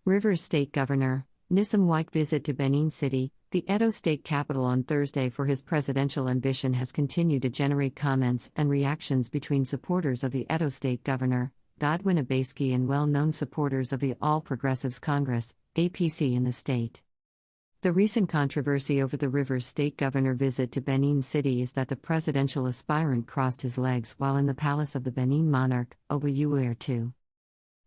Rivers State Governor Nyesom Wike visit to Benin City, the Edo state capital on Thursday for his presidential ambition has continued to generate comments and reactions between supporters of the Edo state governor, Godwin Abaski, and well-known supporters of the All Progressives Congress, APC, in the state. The recent controversy over the Rivers State Governor visit to Benin City is that the presidential aspirant crossed his legs while in the palace of the Benin monarch, Oba II.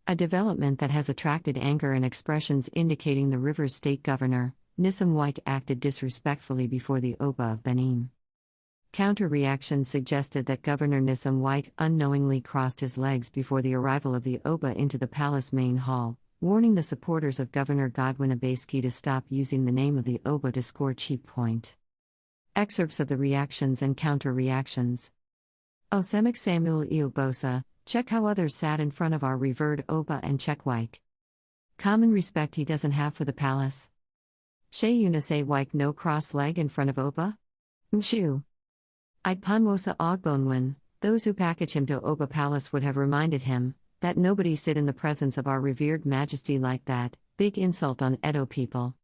A development that has attracted anger and expressions indicating the Rivers State Governor, Nyesom Wike, acted disrespectfully before the Oba of Benin. Counter-reactions suggested that Governor Nyesom Wike unknowingly crossed his legs before the arrival of the Oba into the palace main hall, warning the supporters of Governor Godwin Abaski to stop using the name of the Oba to score cheap point. Excerpts of the reactions and counter-reactions. Osemek Samuel Iobosa, check how others sat in front of our revered Oba and check Wike. Common respect he doesn't have for the palace. Sheyuna say Wike no cross leg in front of Oba? Mshu. I'd panwosa ogbonwin, those who package him to Oba Palace would have reminded him that nobody sit in the presence of our revered majesty like that, big insult on Edo people.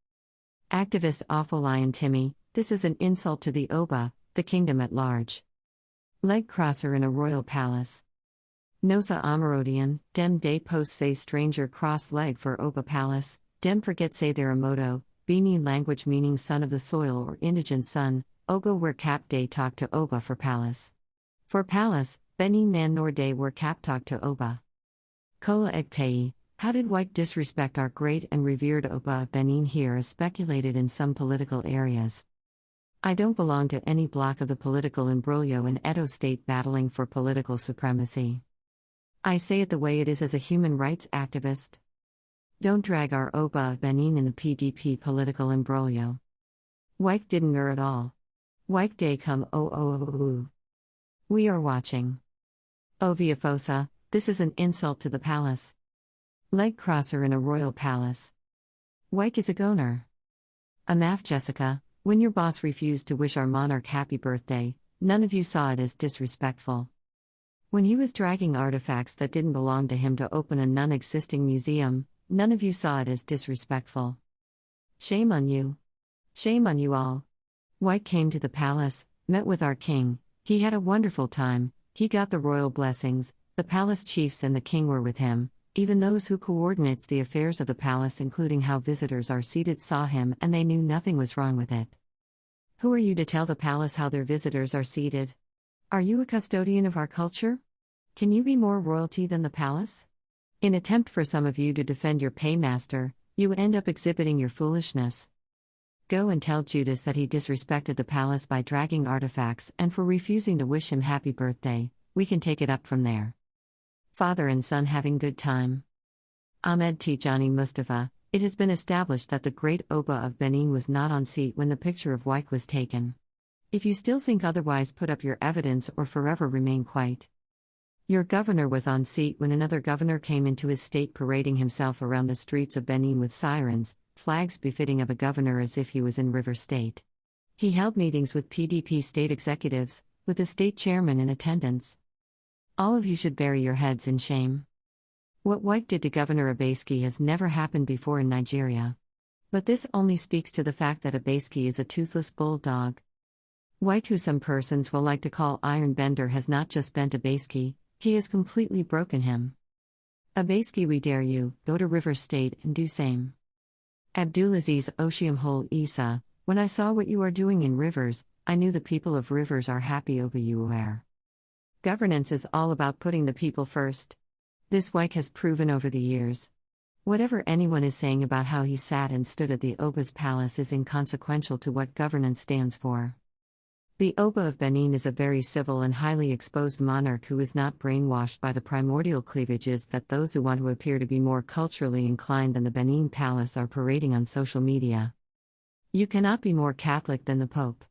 Activist Awful Lion Timmy, this is an insult to the Oba, the kingdom at large. Leg crosser in a royal palace. Nosa Amarodian, dem day post say stranger cross leg for Oba Palace, dem forget say their moto, Benin language meaning son of the soil or indigent son, Ogo where cap day talk to Oba for palace. For palace, Benin man nor day where cap talk to Oba. Kola Egpei, how did Wike disrespect our great and revered Oba of Benin here is speculated in some political areas. I don't belong to any block of the political imbroglio in Edo state battling for political supremacy. I say it the way it is as a human rights activist. Don't drag our Oba of Benin in the PDP political imbroglio. Wike didn't err at all. Wike day come oh. We are watching. Ovia this is an insult to the palace. Leg crosser in a royal palace. Wike is a goner. Amaf Jessica, when your boss refused to wish our monarch happy birthday, none of you saw it as disrespectful. When he was dragging artifacts that didn't belong to him to open a non-existing museum, none of you saw it as disrespectful. Shame on you. Shame on you all. Wike came to the palace, met with our king, he had a wonderful time, he got the royal blessings, the palace chiefs and the king were with him, even those who coordinates the affairs of the palace including how visitors are seated saw him and they knew nothing was wrong with it. Who are you to tell the palace how their visitors are seated? Are you a custodian of our culture? Can you be more royalty than the palace? In attempt for some of you to defend your paymaster, you end up exhibiting your foolishness. Go and tell Judas that he disrespected the palace by dragging artifacts and for refusing to wish him happy birthday. We can take it up from there. Father and son having good time. Ahmed Tijani Mustafa, it has been established that the great Oba of Benin was not on seat when the picture of Wike was taken. If you still think otherwise, put up your evidence or forever remain quiet. Your governor was on seat when another governor came into his state parading himself around the streets of Benin with sirens, flags befitting of a governor as if he was in River State. He held meetings with PDP state executives, with the state chairman in attendance. All of you should bury your heads in shame. What Wike did to Governor Abaski has never happened before in Nigeria. But this only speaks to the fact that Abaski is a toothless bulldog. Wike, who some persons will like to call Iron Bender, has not just bent Abaski, he has completely broken him. Abaski, we dare you, go to River State and do same. Abdulaziz Oshiamhole Isa, when I saw what you are doing in Rivers, I knew the people of Rivers are happy over you are. Governance is all about putting the people first. This Wike has proven over the years. Whatever anyone is saying about how he sat and stood at the Oba's palace is inconsequential to what governance stands for. The Oba of Benin is a very civil and highly exposed monarch who is not brainwashed by the primordial cleavages that those who want to appear to be more culturally inclined than the Benin palace are parading on social media. You cannot be more Catholic than the Pope.